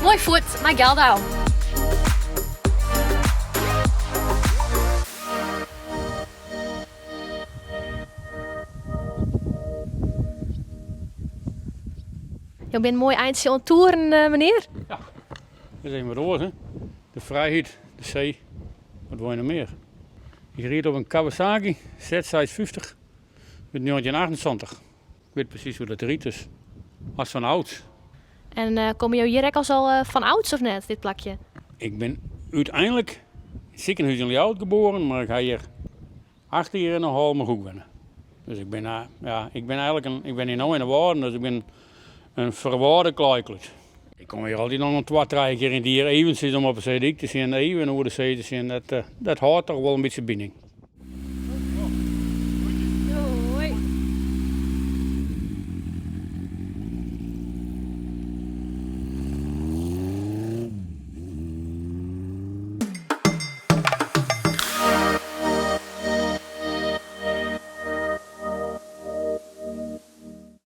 Mooi voet, maar Geldau. Je bent mooi eindje aan het toeren, meneer. Ja, dat is even roze. Hè? De vrijheid, de zee, wat wil je nog meer? Ik reed op een Kawasaki Z650 met 1928. Ik weet precies hoe dat riet is. Als van oud. En kom je hier ook al van ouds of net, dit plakje? Ik ben uiteindelijk in het ziekenhuis in Ljouwert geboren, maar ik ga hier 8 jaar in een Holme goed wennen. Dus ik ben hier nou in de waarde, dus ik ben een verwaarde kleiklut. Ik kom hier altijd nog een 2-3 keer in die hier even om op een CD te zien, even over de zee te zien. Dat houdt toch wel een beetje binding.